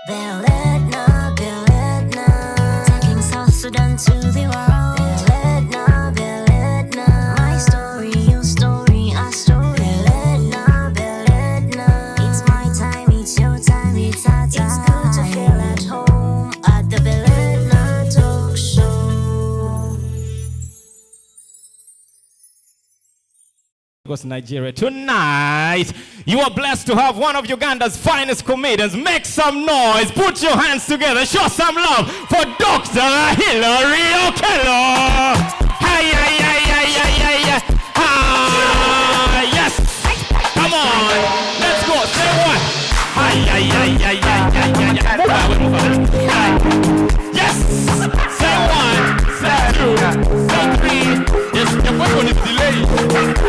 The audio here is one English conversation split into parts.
Beledna, Beledna, taking South Sudan to the world. Beledna, Beledna, my story, your story, our story. Beledna, Beledna, it's my time, it's your time, it's our time. It's good to feel at home at the Beledna Talkshow. Goes Nigeria. Tonight, you are blessed to have one of Uganda's finest comedians. Make some noise, put your hands together, show some love for Dr. Hilary Okello. Hi, hi, hi, hi, hi, hi, hi. Ah, yes. Come on, let's go. Say what? Hi, hi, hi, hi, hi, hi, hi. Move out, move out. Yes. Say one, say two, say three. Yes, the first one is delayed.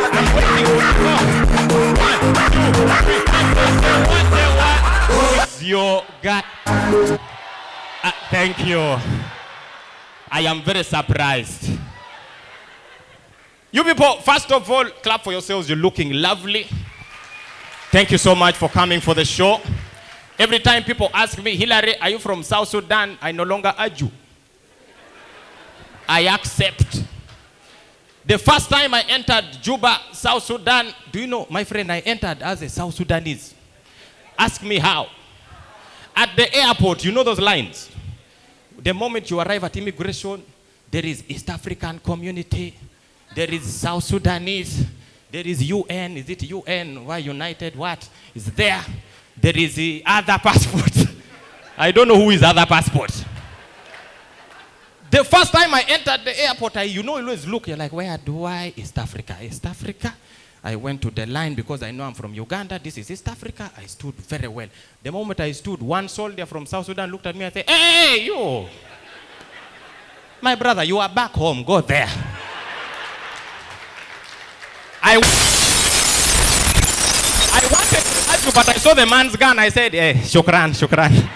I'm waiting for you. 1, 2, 3. Say what? Who's your God? Thank you. I am very surprised. You people, first of all, clap for yourselves. You're looking lovely. Thank you so much for coming for the show. Every time people ask me, Hilary, are you from South Sudan? I no longer argue. I accept. The first time I entered Juba, South Sudan, do you know, my friend, I entered as a South Sudanese. Ask me how. At the airport, you know those lines? The moment you arrive at immigration, there is East African community, there is South Sudanese, there is UN, is it UN, why United, what is there? There is the other passport. I don't know who is other passport. The first time I entered the airport, you always look, you're like, where do I? East Africa, East Africa. I went to the line because I know I'm from Uganda. This is East Africa. I stood very well. The moment I stood, one soldier from South Sudan looked at me and said, hey, you. My brother, you are back home. Go there. I wanted to ask you, but I saw the man's gun. I said, hey, shukran, shukran.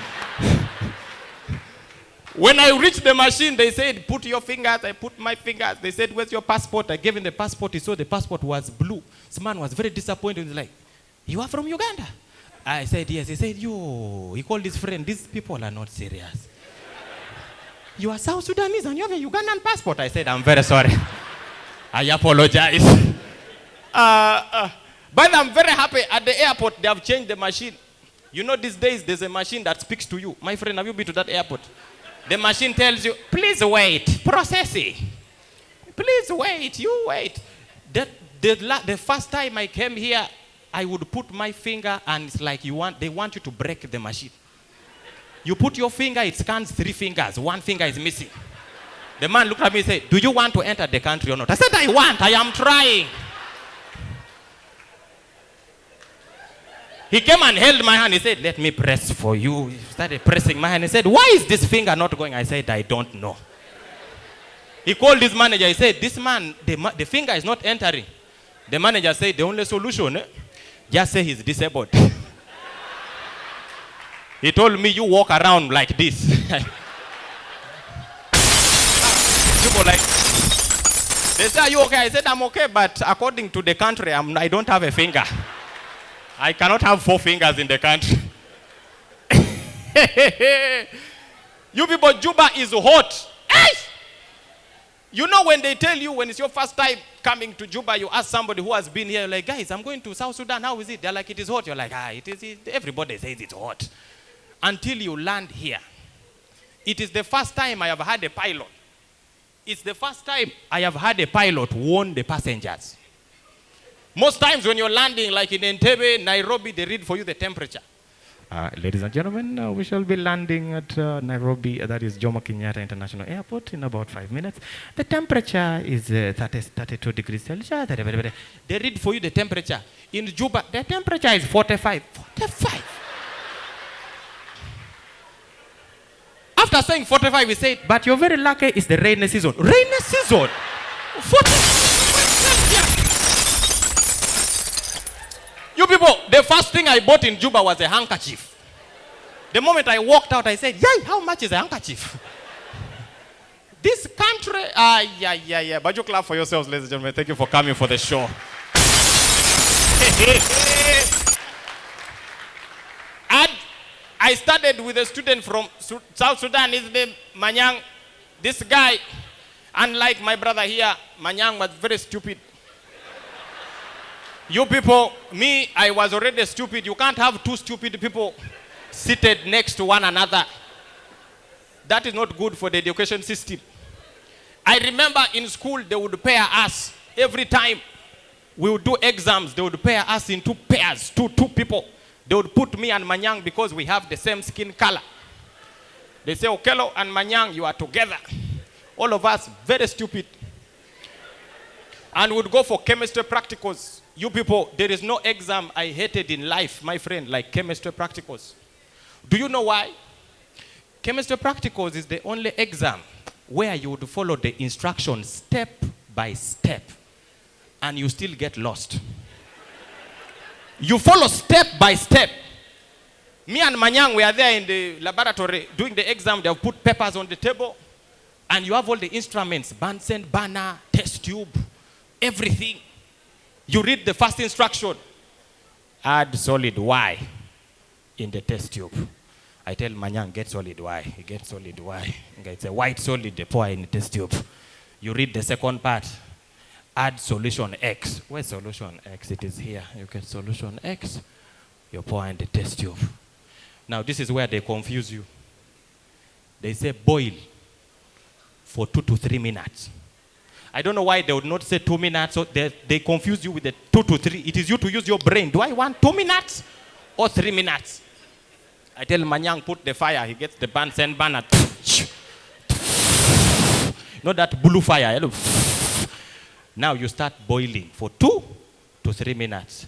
When I reached the machine, they said, put your fingers. I put my fingers. They said, where's your passport? I gave him the passport. He saw the passport was blue. This man was very disappointed. He's like, you are from Uganda? I said, yes. He said, yo. He called his friend. These people are not serious. You are South Sudanese and you have a Ugandan passport. I said, I'm very sorry. I apologize. But I'm very happy. At the airport, they have changed the machine. You know, these days, there's a machine that speaks to you. My friend, have you been to that airport? The machine tells you, please wait, processing. Please wait, you wait. The first time I came here, I would put my finger and it's like they want you to break the machine. You put your finger, it scans 3 fingers. 1 finger is missing. The man looked at me and said, do you want to enter the country or not? I said, I want, I am trying. He came and held my hand. He said, let me press for you. He started pressing my hand. He said, why is this finger not going? I said, I don't know. He called his manager. He said, this man, the finger is not entering. The manager said, the only solution, just say he's disabled. He told me, you walk around like this. People like, they said, are you okay? I said, I'm okay, but according to the country, I don't have a finger. I cannot have 4 fingers in the country. You people, Juba is hot. Hey! You know when they tell you, when it's your first time coming to Juba, you ask somebody who has been here, like, guys, I'm going to South Sudan, how is it? They're like, it is hot. You're like, it is. Everybody says it's hot. Until you land here. It is the first time I have had a pilot. It's the first time I have had a pilot warn the passengers. Most times when you're landing, like in Entebbe, Nairobi, they read for you the temperature. Ladies and gentlemen, we shall be landing at Nairobi, that is Jomo Kenyatta International Airport, in about 5 minutes. The temperature is 32 degrees Celsius. They read for you the temperature. In Juba, the temperature is 45. 45. After saying 45, we said, but you're very lucky, it's the rainy season. Rainy season? 45. You people, the first thing I bought in Juba was a handkerchief. The moment I walked out, I said, yay, how much is a handkerchief? This country, yeah. But you clap for yourselves, ladies and gentlemen. Thank you for coming for the show. I studied with a student from South Sudan. His name Manyang. This guy, unlike my brother here, Manyang was very stupid. You people, me, I was already stupid. You can't have two stupid people seated next to one another. That is not good for the education system. I remember in school, they would pair us every time we would do exams. They would pair us in two pairs, two people. They would put me and Manyang because we have the same skin color. They say, Okello and Manyang, you are together. All of us, very stupid. And would go for chemistry practicals. You people, there is no exam I hated in life, my friend, like chemistry practicals. Do you know why? Chemistry practicals is the only exam where you would follow the instructions step by step and you still get lost. You follow step by step. Me and Manyang, we are there in the laboratory doing the exam. They have put papers on the table and you have all the instruments, Bunsen, burner, test tube, everything. You read the first instruction. Add solid Y in the test tube. I tell Manyang, get solid Y. He gets solid Y. It's a white solid, they pour in the test tube. You read the second part. Add solution X. Where's solution X? It is here. You get solution X. You pour in the test tube. Now this is where they confuse you. They say boil for 2 to 3 minutes. I don't know why they would not say 2 minutes. So they confuse you with the 2 to 3. It is you to use your brain. Do I want 2 minutes or 3 minutes? I tell Manyang, put the fire. He gets the Bunsen burner. Not that blue fire. Now you start boiling for 2 to 3 minutes.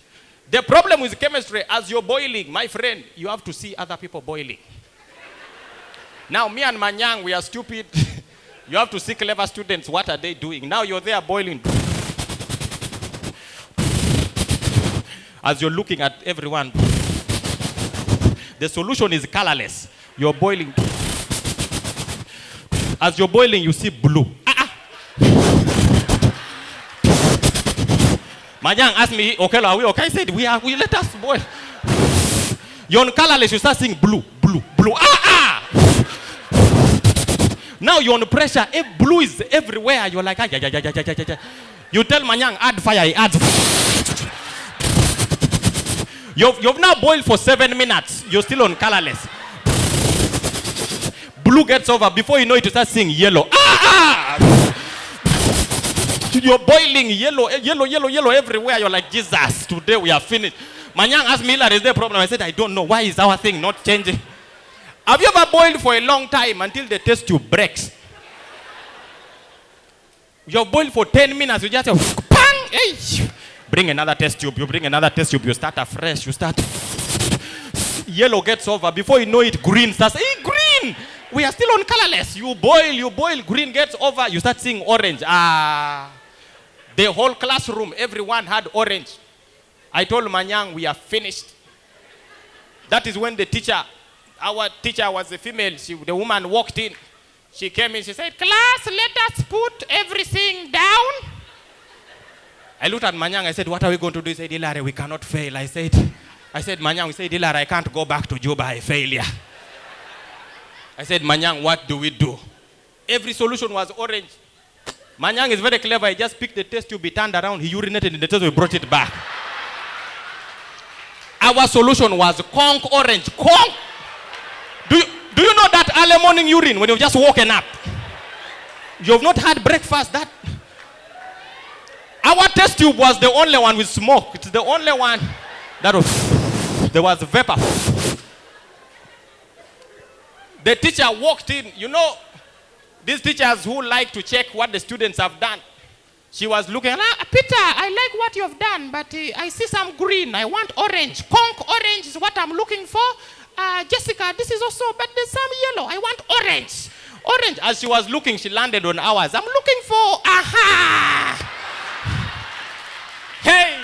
The problem with chemistry, as you're boiling, my friend, you have to see other people boiling. Now me and Manyang, we are stupid. You have to see clever students. What are they doing? Now you're there boiling. As you're looking at everyone, the solution is colorless. You're boiling. As you're boiling, you see blue. Manyang asked me, Okello, are we okay? I said, we let us boil. You're on colorless, you start seeing blue. Now you're on pressure. If blue is everywhere, you're like, You tell Manyang, add fire, he adds. You've now boiled for 7 minutes. You're still on colorless. Blue gets over. Before you know it, you start seeing yellow. You're boiling yellow everywhere. You're like, Jesus, today we are finished. Manyang asked me, Hilary, is there a problem? I said, I don't know. Why is our thing not changing? Have you ever boiled for a long time until the test tube breaks? You've boiled for 10 minutes. You just say, pang! Hey! Bring another test tube. You bring another test tube. You start afresh. You start. Yellow gets over. Before you know it, green starts. Hey, green! We are still on colorless. You boil. Green gets over. You start seeing orange. The whole classroom, everyone had orange. I told Manyang, we are finished. That is when our teacher was a female. The woman walked in. She came in. She said, class, let us put everything down. I looked at Manyang. I said, what are we going to do? He said, Hilary, we cannot fail. I said, Manyang, we said, Hilary, I can't go back to Juba. I failure. I said, Manyang, what do we do? Every solution was orange. Manyang is very clever. He just picked the test tube, he turned around, he urinated in the test tube, we brought it back. Our solution was conch orange. Conch! Do you know that early morning urine when you've just woken up? You've not had breakfast. Our test tube was the only one with smoke. It's the only one that there was vapor. The teacher walked in. You know, these teachers who like to check what the students have done. She was looking, Peter, I like what you have done, but I see some green. I want orange. Conch orange is what I'm looking for. Jessica, this is also, but there's some yellow. I want orange. Orange. As she was looking, she landed on ours. I'm looking for, Hey!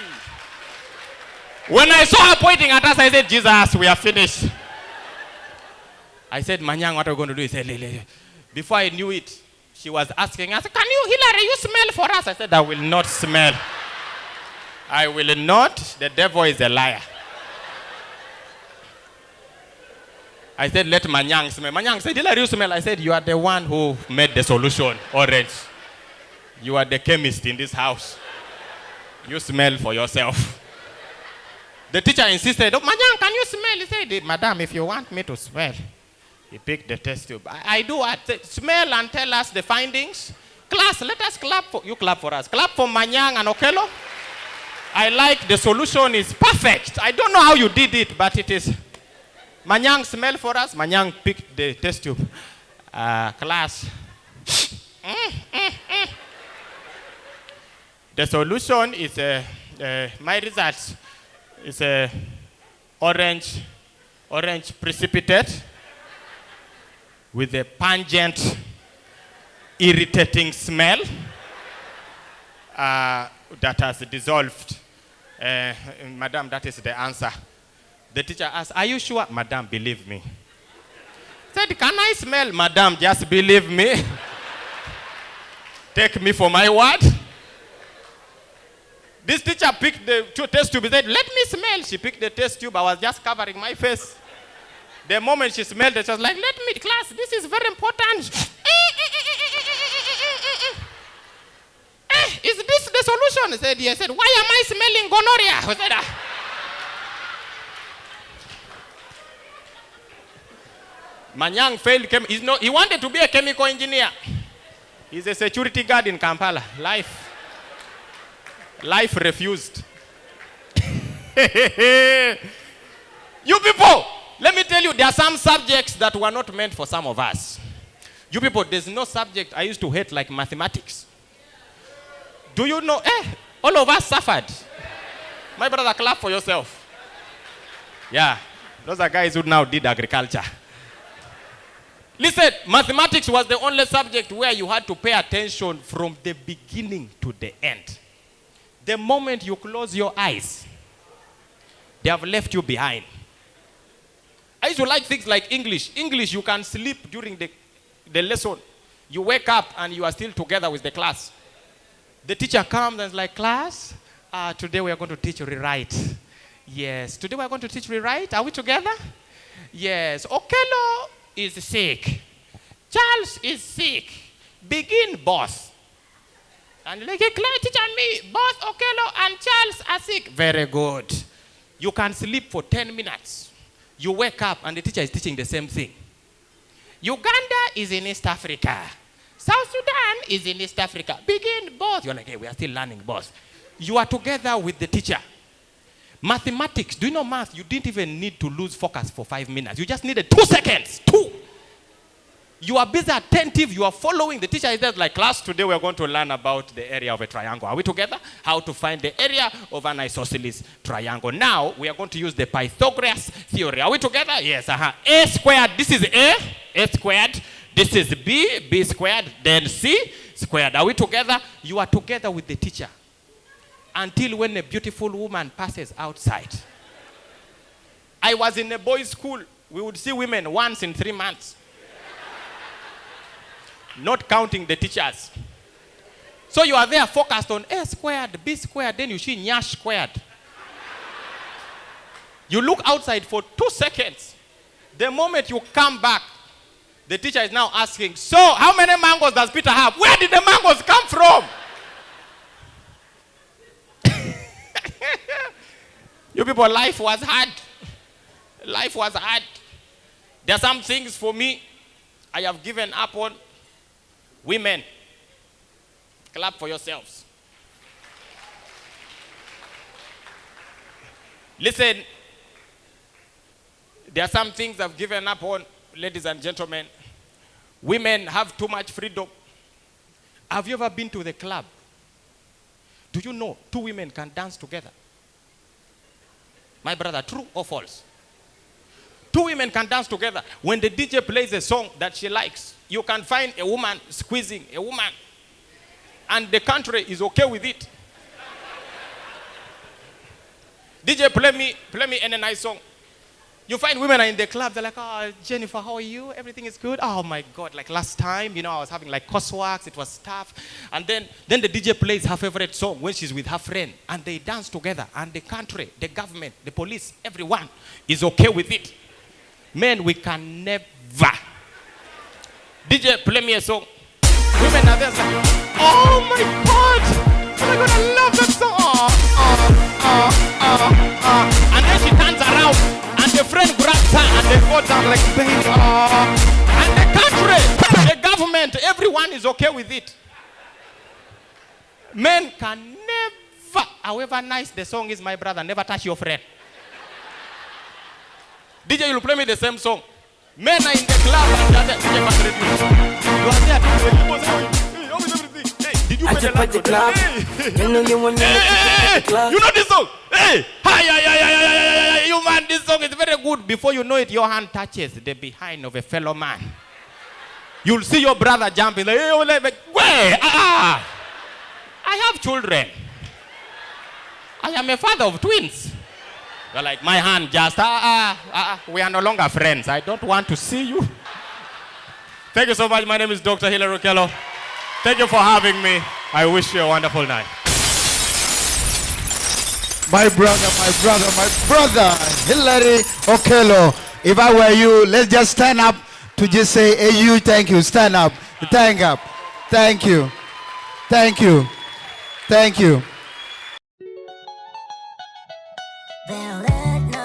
When I saw her pointing at us, I said, Jesus, we are finished. I said, Manyang, what are we going to do? He said, before I knew it, she was asking us, can you, Hilary, you smell for us? I said, I will not smell. I will not. The devil is a liar. I said, let Manyang smell. Manyang said, Hilary, you smell. I said, you are the one who made the solution, orange. You are the chemist in this house. You smell for yourself. The teacher insisted, oh, Manyang, can you smell? He said, madam, if you want me to smell. He picked the test tube. I do what? Smell and tell us the findings. Class, let us clap for, you clap for us. Clap for Manyang and Okello. I like the solution is perfect. I don't know how you did it, but it is. Manyang smell for us. Manyang picked the test tube. Class. The solution is, my results is a orange precipitate with a pungent, irritating smell that has dissolved. Madam, that is the answer. The teacher asked, are you sure? Madam, believe me. Said, can I smell? Madam, just believe me. Take me for my word. This teacher picked the test tube. He said, let me smell. She picked the test tube. I was just covering my face. The moment she smelled it, she was like, let me, class, this is very important. Is this the solution? He said, yes. I said, why am I smelling gonorrhea? I said, Manyang failed. He wanted to be a chemical engineer. He's a security guard in Kampala. Life refused. You people, let me tell you, there are some subjects that were not meant for some of us. You people, there's no subject I used to hate like mathematics. Do you know? All of us suffered. My brother, clap for yourself. Yeah, those are guys who now did agriculture. Listen, mathematics was the only subject where you had to pay attention from the beginning to the end. The moment you close your eyes, they have left you behind. I used to like things like English. English, you can sleep during the lesson. You wake up and you are still together with the class. The teacher comes and is like, class, today we are going to teach rewrite. Yes, today we are going to teach rewrite. Are we together? Yes. Okello is sick. Charles is sick. Begin both. And like a teacher and me, both Okello and Charles are sick. Very good. You can sleep for 10 minutes. You wake up and the teacher is teaching the same thing. Uganda is in East Africa. South Sudan is in East Africa. Begin both. You're like, hey, we are still learning both. You are together with the teacher. Mathematics, do you know math? You didn't even need to lose focus for 5 minutes. You just needed 2 seconds. 2. You are busy attentive. You are following. The teacher is there like, class, today we are going to learn about the area of a triangle. Are we together? How to find the area of an isosceles triangle. Now, we are going to use the Pythagoras theory. Are we together? Yes. A squared. This is A squared. This is B squared. Then C squared. Are we together? You are together with the teacher. Until when a beautiful woman passes outside. I was in a boys' school. We would see women once in 3 months. Not counting the teachers. So you are there focused on A squared, B squared, then you see Nyash squared. You look outside for 2 seconds. The moment you come back, the teacher is now asking, so how many mangoes does Peter have? Where did the mangoes come from? You people, life was hard. Life was hard. There are some things for me I have given up on. Women, clap for yourselves. Listen, there are some things I've given up on, ladies and gentlemen. Women have too much freedom. Have you ever been to the club? Do you know 2 women can dance together? My brother, true or false? 2 women can dance together. When the DJ plays a song that she likes, you can find a woman squeezing a woman. And the country is okay with it. DJ, play me any nice song. You find women are in the club, they're like, oh, Jennifer, how are you? Everything is good? Oh my God, like last time, I was having like coursework, it was tough. And then the DJ plays her favorite song when she's with her friend. And they dance together. And the country, the government, the police, everyone is okay with it. Men, we can never. DJ, play me a song. Women are there saying, oh my God, oh my God, I love that song. And then she turns around and the friend grabs her and they go down like, baby, and the country, the government, everyone is okay with it. Men can never, however nice the song is, my brother, never touch your friend. DJ, you'll play me the same song. Men are in the club and they're there. DJ, back radio. You are there. Hey, how is everything? Hey, did you pay the landlord? Hey, you know this song? Hey, hi, you man, this song is very good. Before you know it, your hand touches the behind of a fellow man. You'll see your brother jumping. Like, hey, where? I have children. I am a father of twins. You're like, my hand just, we are no longer friends. I don't want to see you. Thank you so much. My name is Dr. Hilary Okello. Thank you for having me. I wish you a wonderful night. My brother, Hilary Okello. If I were you, let's just stand up to just say, hey, you, thank you. Stand up. Thank up. Thank you. Thank you. Thank you. Beledna